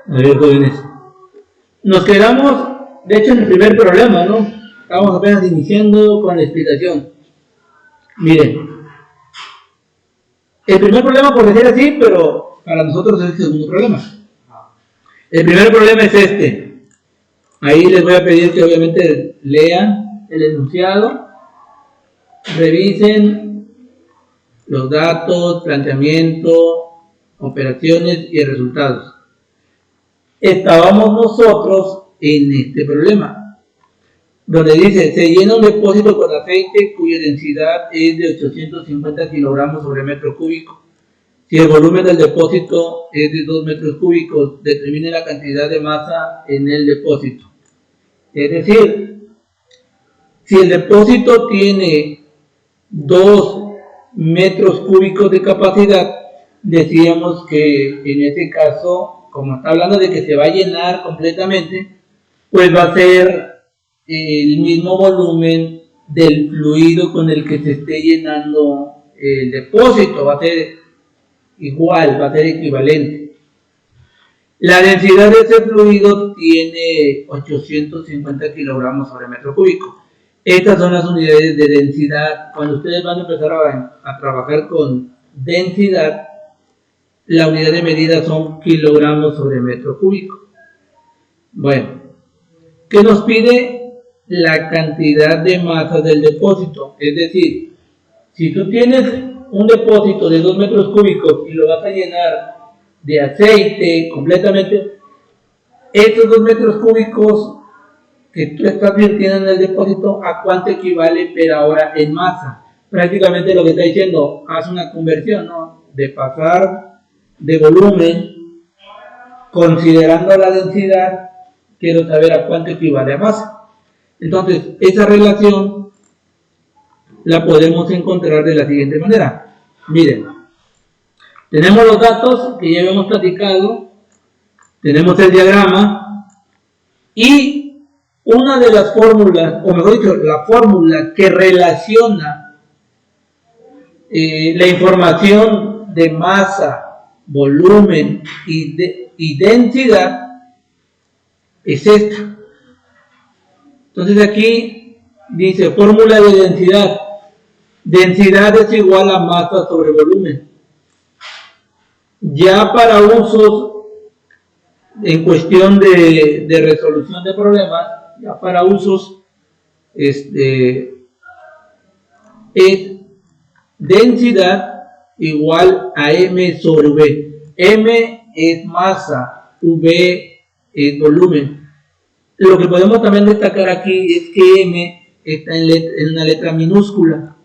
A ver, jóvenes. Nos quedamos, de hecho, en el primer problema, ¿no? Estamos apenas iniciando con la explicación. Miren, el primer problema, por decir así, pero para nosotros es el segundo problema. El primer problema es este. Ahí les voy a pedir que obviamente lean el enunciado, revisen los datos, planteamiento, operaciones y resultados. Estábamos nosotros en este problema, donde dice, se llena un depósito con aceite cuya densidad es de 850 kilogramos sobre metro cúbico. Si el volumen del depósito es de 2 metros cúbicos, determine la cantidad de masa en el depósito. Es decir, si el depósito tiene 2 metros cúbicos de capacidad, decíamos que en este caso, como está hablando de que se va a llenar completamente, pues va a ser el mismo volumen del fluido con el que se esté llenando el depósito, va a ser igual, va a ser equivalente. La densidad de ese fluido tiene 850 kilogramos sobre metro cúbico. Estas son las unidades de densidad. Cuando ustedes van a empezar a trabajar con densidad, la unidad de medida son kilogramos sobre metro cúbico. Bueno, ¿qué nos pide? La cantidad de masa del depósito. Es decir, si tú tienes un depósito de 2 metros cúbicos y lo vas a llenar de aceite completamente, estos 2 metros cúbicos que tú estás virtiendo en el depósito, ¿a cuánto equivale per hora en masa? Prácticamente lo que está diciendo, haz una conversión, ¿no? De pasar de volumen, considerando la densidad, quiero saber a cuánto equivale a masa. Entonces, esa relación la podemos encontrar de la siguiente manera. Miren, tenemos los datos que ya habíamos platicado, tenemos el diagrama y una de las fórmulas, o mejor dicho, la fórmula que relaciona la información de masa, volumen y densidad es esta. Entonces aquí dice fórmula de densidad. Densidad es igual a masa sobre volumen. Ya para usos en cuestión de resolución de problemas, ya para usos es densidad igual a M sobre V. M es masa, V es volumen. Lo que podemos también destacar aquí es que M está en una letra minúscula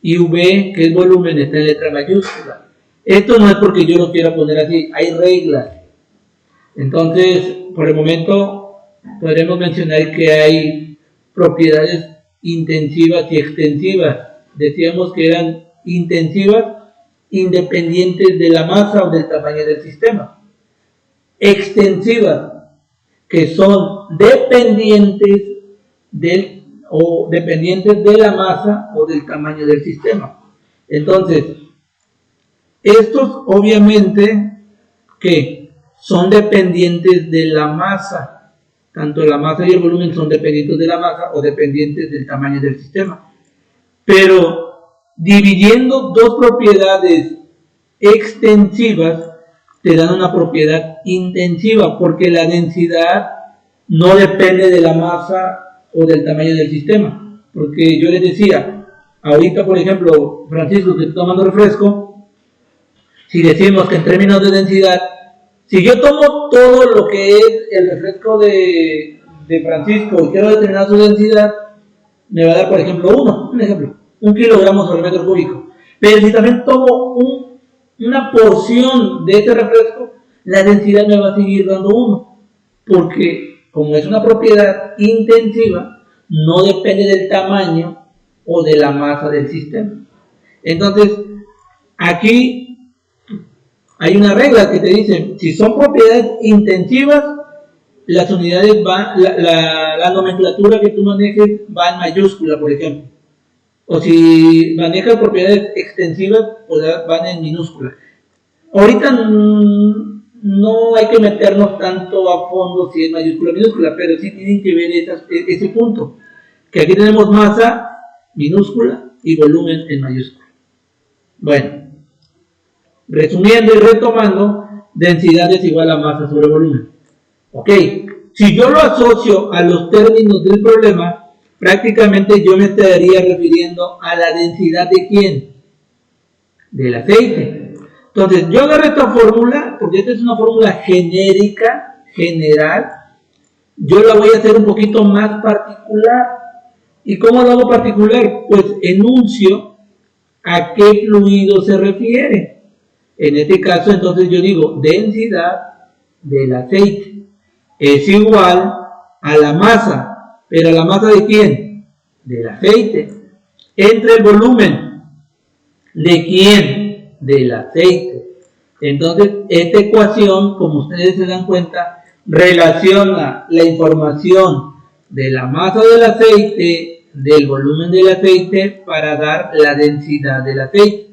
y V, que es volumen, está en letra mayúscula. Esto no es porque yo lo quiera poner así, hay reglas. Entonces, por el momento, podremos mencionar que hay propiedades intensivas y extensivas. Decíamos que eran intensivas independientes de la masa o del tamaño del sistema. Extensivas, que son dependientes de la masa o del tamaño del sistema. Entonces, estos obviamente que son dependientes de la masa, tanto la masa y el volumen son dependientes de la masa o dependientes del tamaño del sistema. Pero dividiendo dos propiedades extensivas te dan una propiedad intensiva, porque la densidad no depende de la masa o del tamaño del sistema. Porque yo les decía, ahorita por ejemplo, Francisco, que está tomando refresco, si decimos que en términos de densidad, si yo tomo todo lo que es el refresco de Francisco y quiero determinar su densidad, me va a dar por ejemplo un kilogramo sobre metro cúbico. Pero si también tomo una porción de ese refresco, la densidad me va a seguir dando 1, porque como es una propiedad intensiva, no depende del tamaño o de la masa del sistema. Entonces, aquí hay una regla que te dice, si son propiedades intensivas, las unidades van, la nomenclatura que tú manejes va en mayúscula, por ejemplo. O si manejas propiedades extensivas, pues van en minúscula. Ahorita no hay que meternos tanto a fondo si es mayúscula o minúscula, pero sí tienen que ver ese punto, que aquí tenemos masa minúscula y volumen en mayúscula. Bueno, resumiendo y retomando, densidad es igual a masa sobre volumen. Ok, si yo lo asocio a los términos del problema, prácticamente yo me estaría refiriendo a la densidad de ¿quién? Del aceite. Entonces, yo agarro esta fórmula, porque esta es una fórmula genérica, general, yo la voy a hacer un poquito más particular. ¿Y cómo lo hago particular? Pues enuncio a qué fluido se refiere. En este caso, entonces yo digo, densidad del aceite es igual a la masa. ¿Pero la masa de quién? Del aceite. Entre el volumen. ¿De quién? Del aceite. Entonces, esta ecuación, como ustedes se dan cuenta, relaciona la información de la masa del aceite, del volumen del aceite, para dar la densidad del aceite.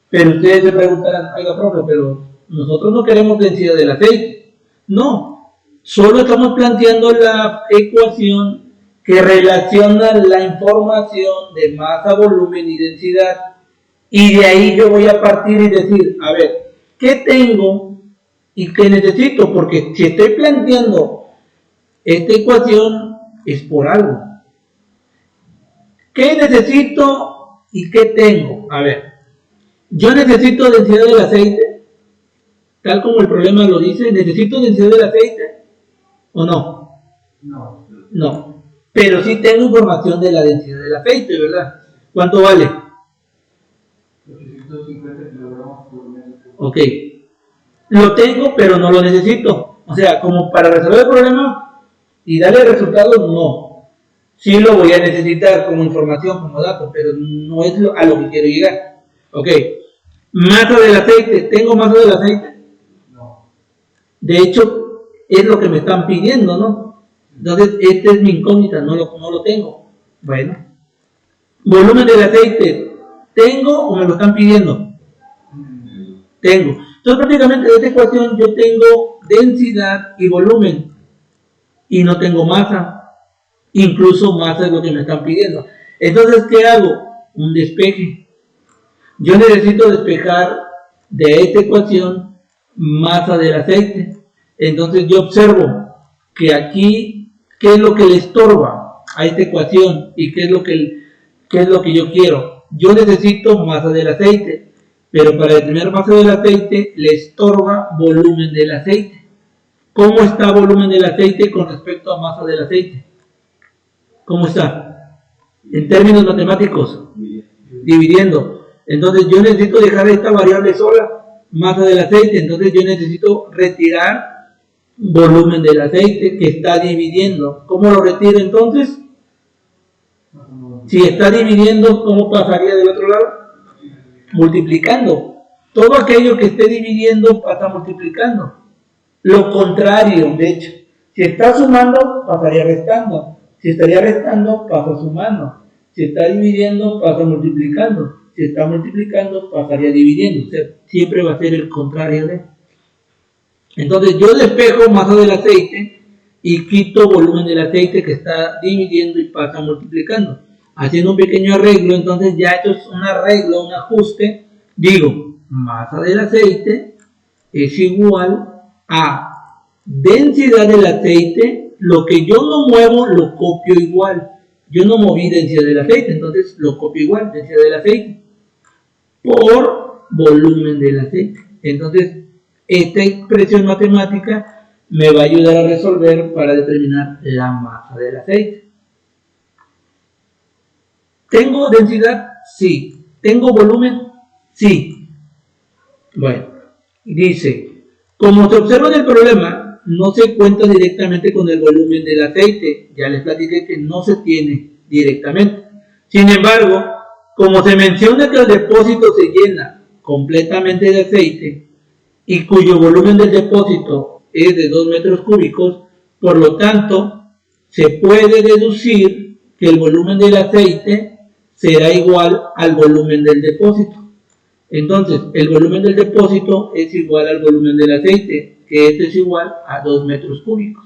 Pero ustedes se preguntarán, oiga, profe, pero nosotros no queremos densidad del aceite. No, solo estamos planteando la ecuación que relaciona la información de masa, volumen y densidad. Y de ahí yo voy a partir y decir, a ver, ¿qué tengo y qué necesito? Porque si estoy planteando esta ecuación es por algo. ¿Qué necesito y qué tengo? A ver, yo necesito densidad del aceite, tal como el problema lo dice. ¿Necesito densidad del aceite o no? No, pero sí tengo información de la densidad del aceite, ¿verdad? ¿Cuánto vale? 850 kilogramos por metro. Ok, lo tengo pero no lo necesito. O sea, como para resolver el problema y darle resultados, no. Sí lo voy a necesitar como información, como dato, pero no es a lo que quiero llegar. Ok, masa del aceite. ¿Tengo masa del aceite? No. De hecho, es lo que me están pidiendo, ¿no? Entonces, esta es mi incógnita, no lo tengo. Bueno, volumen del aceite. ¿Tengo o me lo están pidiendo? Tengo. Entonces, prácticamente de esta ecuación yo tengo densidad y volumen y no tengo masa. Incluso masa es lo que me están pidiendo. Entonces, ¿qué hago? Un despeje. Yo necesito despejar de esta ecuación masa del aceite. Entonces, yo observo que aquí, ¿qué es lo que le estorba a esta ecuación? ¿Y qué es lo que yo quiero? Yo necesito masa del aceite, pero para determinar masa del aceite le estorba volumen del aceite. ¿Cómo está volumen del aceite con respecto a masa del aceite? ¿Cómo está? En términos matemáticos, dividiendo. Entonces yo necesito dejar esta variable sola, masa del aceite. Entonces yo necesito retirar volumen del aceite que está dividiendo. ¿Cómo lo retiro entonces? Si está dividiendo, ¿cómo pasaría del otro lado? Multiplicando. Todo aquello que esté dividiendo pasa multiplicando. Lo contrario, de hecho, si está sumando, pasaría restando. Si estaría restando, pasa sumando. Si está dividiendo, pasa multiplicando. Si está multiplicando, pasaría dividiendo. O sea, siempre va a ser el contrario de. Entonces yo despejo masa del aceite y quito volumen del aceite que está dividiendo y pasa multiplicando. Haciendo un pequeño arreglo, entonces ya esto es un arreglo, un ajuste. Digo, masa del aceite es igual a densidad del aceite. Lo que yo no muevo, lo copio igual. Yo no moví densidad del aceite, entonces lo copio igual, densidad del aceite, por volumen del aceite. Entonces, esta expresión matemática me va a ayudar a resolver para determinar la masa del aceite. ¿Tengo densidad? Sí. ¿Tengo volumen? Sí. Bueno, dice, como se observa en el problema, no se cuenta directamente con el volumen del aceite. Ya les platiqué que no se tiene directamente. Sin embargo, como se menciona que el depósito se llena completamente de aceite y cuyo volumen del depósito es de 2 metros cúbicos, por lo tanto, se puede deducir que el volumen del aceite será igual al volumen del depósito. Entonces, el volumen del depósito es igual al volumen del aceite. que esto es igual a 2 metros cúbicos.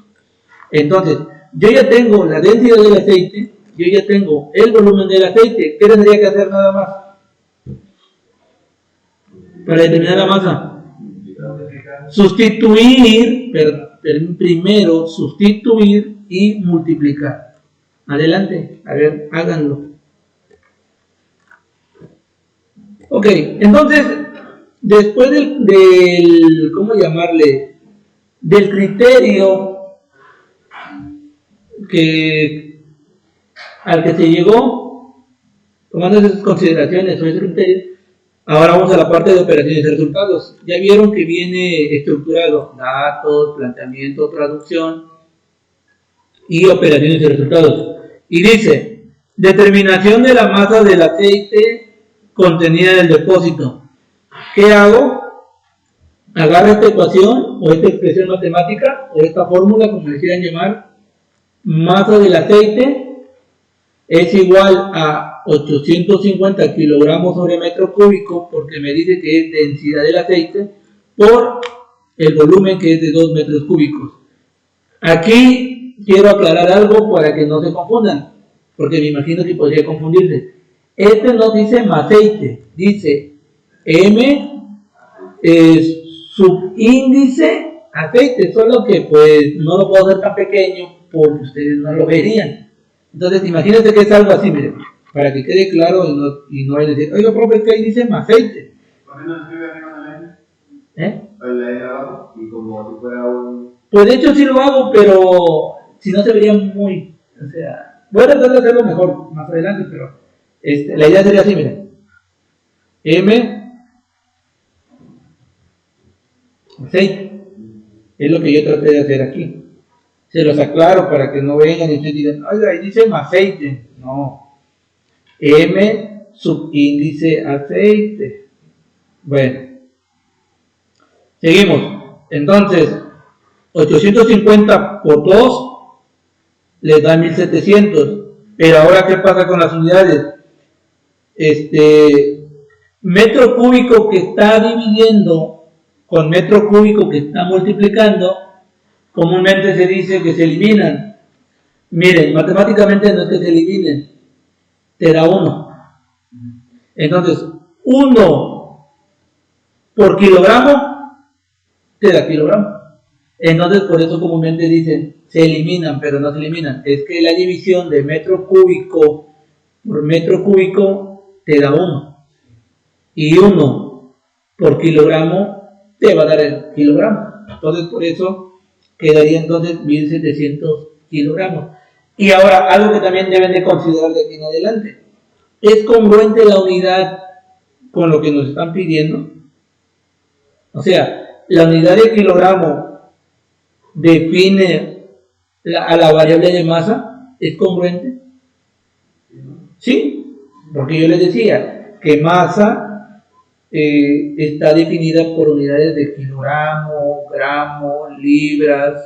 Entonces, yo ya tengo la densidad del aceite, yo ya tengo el volumen del aceite. ¿Qué tendría que hacer nada más para determinar la masa? Sustituir, primero sustituir y multiplicar. Adelante, a ver, háganlo. Ok, entonces, después del ¿cómo llamarle? Del criterio al que se llegó, tomando esas consideraciones o ese criterio, ahora vamos a la parte de operaciones y resultados. Ya vieron que viene estructurado datos, planteamiento, traducción y operaciones y resultados. Y dice, determinación de la masa del aceite contenida en el depósito. ¿Qué hago? Agarro esta ecuación o esta expresión matemática o esta fórmula, como le quieran llamar. Masa del aceite es igual a 850 kilogramos sobre metro cúbico, porque me dice que es densidad del aceite, por el volumen, que es de 2 metros cúbicos. Aquí quiero aclarar algo para que no se confundan, porque me imagino que podría confundirse. Este no dice aceite, dice M subíndice aceite, solo que pues no lo puedo hacer tan pequeño porque ustedes no lo verían. Entonces imagínense que es algo así, miren, para que quede claro y no vayan a decir, oiga, profe, es que ahí dice aceite. ¿Por qué no escribe arriba de la N? ¿Eh? La N abajo, y como si fuera un... Pues de hecho sí lo hago, pero si no se vería muy, o sea, voy a tratar de hacerlo mejor más adelante, pero la idea sería así, miren. M aceite es lo que yo traté de hacer aquí. Se los aclaro para que no vengan y ustedes digan, oiga, ahí dice aceite. No. M subíndice aceite. Bueno. Seguimos. Entonces, 850 por 2 les da 1700. Pero ahora, ¿qué pasa con las unidades? Metro cúbico que está dividiendo con metro cúbico que está multiplicando, comúnmente se dice que se eliminan. Miren, matemáticamente no es que se eliminen, te da 1. Entonces, 1 por kilogramo te da kilogramo. Entonces, por eso comúnmente dicen, se eliminan, pero no se eliminan. Es que la división de metro cúbico por metro cúbico te da 1. Y 1 por kilogramo te va a dar el kilogramo. Entonces, por eso quedaría entonces 1700 kilogramos. Y ahora, algo que también deben de considerar de aquí en adelante. ¿Es congruente la unidad con lo que nos están pidiendo? O sea, la unidad de kilogramo define a la variable de masa. ¿Es congruente? Sí, porque yo les decía que masa está definida por unidades de kilogramo, gramo, libras,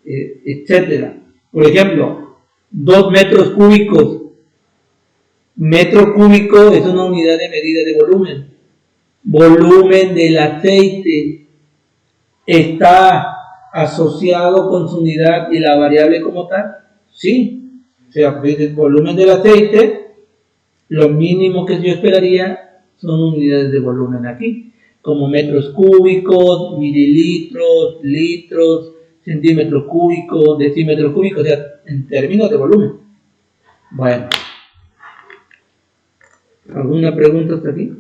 etcétera. Por ejemplo, 2 metros cúbicos. Metro cúbico es una unidad de medida de volumen. Volumen del aceite está asociado con su unidad y la variable como tal. Sí, o sea, pues el volumen del aceite, lo mínimo que yo esperaría son unidades de volumen aquí, como metros cúbicos, mililitros, litros, centímetros cúbicos, decímetros cúbicos, o sea, en términos de volumen. Bueno, ¿alguna pregunta hasta aquí?